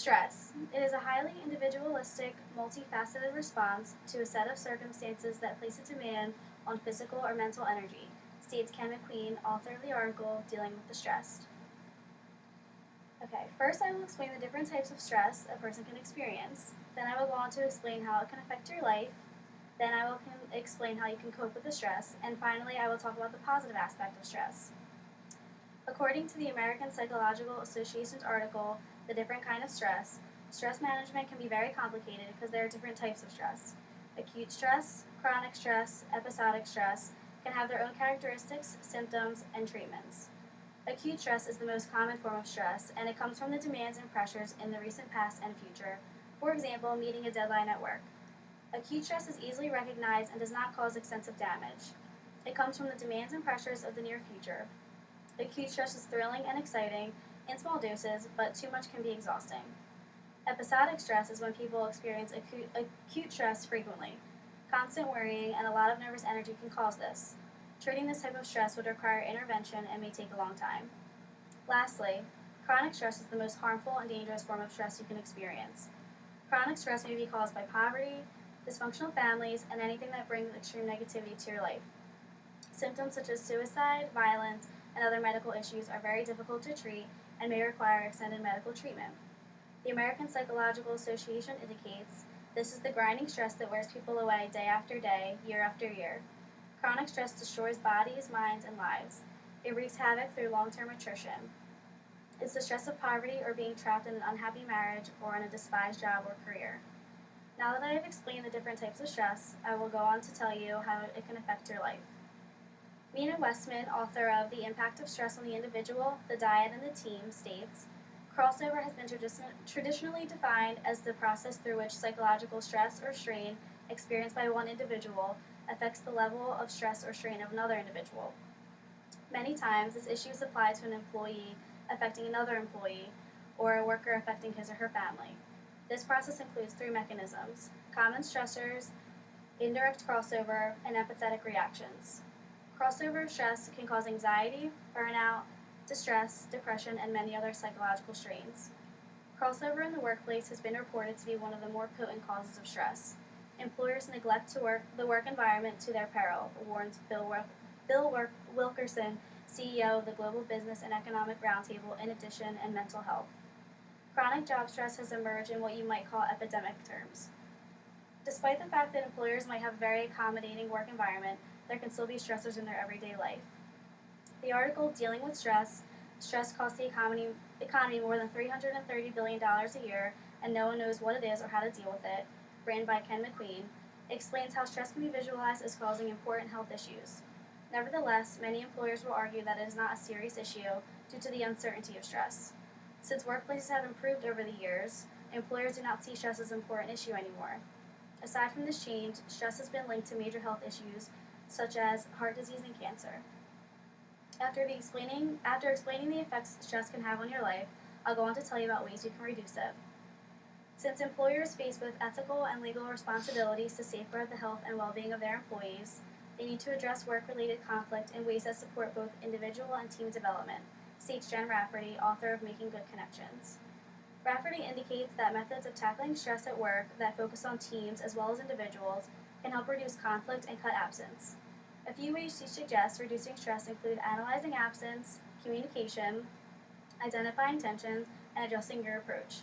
Stress. It is a highly individualistic, multifaceted response to a set of circumstances that place a demand on physical or mental energy, states Ken McQueen, author of the article Dealing with the Stressed. Okay, first I will explain the different types of stress a person can experience. Then I will go on to explain how it can affect your life. Then I will explain how you can cope with the stress. And finally, I will talk about the positive aspect of stress. According to the American Psychological Association's article, The Different Kind of Stress, stress management can be very complicated because there are different types of stress. Acute stress, chronic stress, episodic stress can have their own characteristics, symptoms, and treatments. Acute stress is the most common form of stress, and it comes from the demands and pressures in the recent past and future. For example, meeting a deadline at work. Acute stress is easily recognized and does not cause extensive damage. It comes from the demands and pressures of the near future. Acute stress is thrilling and exciting in small doses, but too much can be exhausting. Episodic stress is when people experience acute stress frequently. Constant worrying and a lot of nervous energy can cause this. Treating this type of stress would require intervention and may take a long time. Lastly, chronic stress is the most harmful and dangerous form of stress you can experience. Chronic stress may be caused by poverty, dysfunctional families, and anything that brings extreme negativity to your life. Symptoms such as suicide, violence, and other medical issues are very difficult to treat and may require extended medical treatment. The American Psychological Association indicates this is the grinding stress that wears people away day after day, year after year. Chronic stress destroys bodies, minds, and lives. It wreaks havoc through long-term attrition. It's the stress of poverty or being trapped in an unhappy marriage or in a despised job or career. Now that I have explained the different types of stress, I will go on to tell you how it can affect your life. Mina Westman, author of The Impact of Stress on the Individual, the Diet, and the Team, states, crossover has been traditionally defined as the process through which psychological stress or strain experienced by one individual affects the level of stress or strain of another individual. Many times, this issue is applied to an employee affecting another employee, or a worker affecting his or her family. This process includes three mechanisms: common stressors, indirect crossover, and empathetic reactions. Crossover stress can cause anxiety, burnout, distress, depression, and many other psychological strains. Crossover in the workplace has been reported to be one of the more potent causes of stress. Employers neglect the work environment to their peril, warns Bill Wilkerson, CEO of the Global Business and Economic Roundtable, in addition, and mental health. Chronic job stress has emerged in what you might call epidemic terms. Despite the fact that employers might have a very accommodating work environment, there can still be stressors in their everyday life. The article Dealing with Stress, Stress Costs the Economy More Than $330 billion a Year, and No One Knows What It Is or How to Deal with It, written by Ken McQueen, explains how stress can be visualized as causing important health issues. Nevertheless, many employers will argue that it is not a serious issue due to the uncertainty of stress. Since workplaces have improved over the years, employers do not see stress as an important issue anymore. Aside from this change, stress has been linked to major health issues such as heart disease and cancer. After explaining the effects stress can have on your life, I'll go on to tell you about ways you can reduce it. Since employers face both ethical and legal responsibilities to safeguard the health and well-being of their employees, they need to address work-related conflict in ways that support both individual and team development, states Jen Rafferty, author of Making Good Connections. Rafferty indicates that methods of tackling stress at work that focus on teams as well as individuals can help reduce conflict and cut absence. A few ways she suggests reducing stress include analyzing absence, communication, identifying tensions, and adjusting your approach.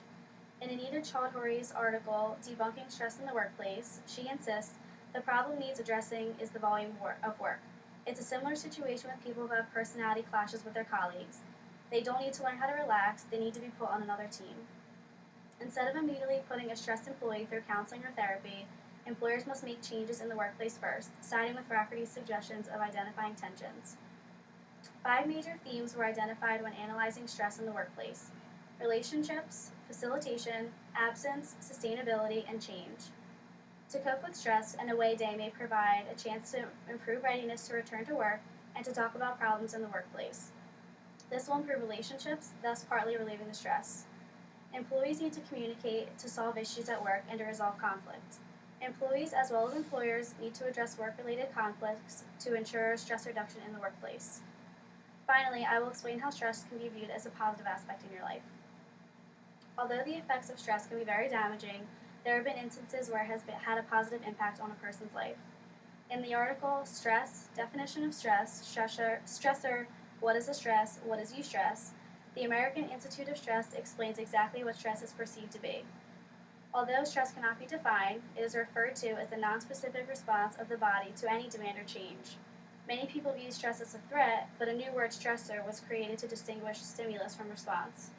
In Anita Chaudhuri's article, Debunking Stress in the Workplace, she insists the problem needs addressing is the volume of work. It's a similar situation with people who have personality clashes with their colleagues. They don't need to learn how to relax, they need to be put on another team. Instead of immediately putting a stressed employee through counseling or therapy, employers must make changes in the workplace first, siding with Rafferty's suggestions of identifying tensions. 5 major themes were identified when analyzing stress in the workplace: relationships, facilitation, absence, sustainability, and change. To cope with stress, an away day may provide a chance to improve readiness to return to work and to talk about problems in the workplace. This will improve relationships, thus partly relieving the stress. Employees need to communicate to solve issues at work and to resolve conflict. Employees as well as employers need to address work-related conflicts to ensure stress reduction in the workplace. Finally, I will explain how stress can be viewed as a positive aspect in your life. Although the effects of stress can be very damaging, there have been instances where it has had a positive impact on a person's life. In the article, Stress, Definition of Stress, Stressor, What is a Stress, What is Eustress, the American Institute of Stress explains exactly what stress is perceived to be. Although stress cannot be defined, it is referred to as the nonspecific response of the body to any demand or change. Many people view stress as a threat, but a new word, stressor, was created to distinguish stimulus from response.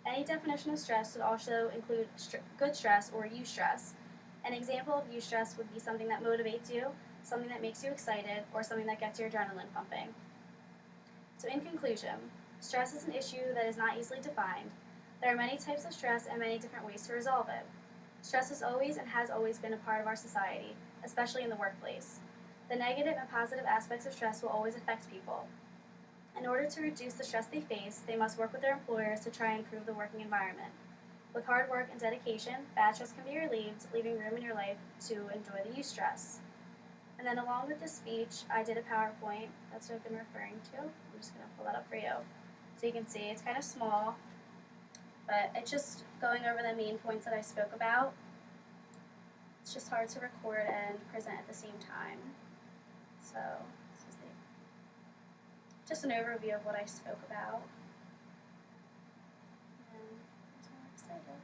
Any definition of stress should also include good stress or eustress. An example of eustress would be something that motivates you, something that makes you excited, or something that gets your adrenaline pumping. So in conclusion, stress is an issue that is not easily defined. There are many types of stress and many different ways to resolve it. Stress is always and has always been a part of our society, especially in the workplace. The negative and positive aspects of stress will always affect people. In order to reduce the stress they face, they must work with their employers to try and improve the working environment. With hard work and dedication, bad stress can be relieved, leaving room in your life to enjoy the eustress. And then along with this speech, I did a PowerPoint. That's what I've been referring to. I'm just going to pull that up for you. So you can see it's kind of small, but it's just going over the main points that I spoke about. It's just hard to record and present at the same time. So this is just an overview of what I spoke about. And I'm so excited.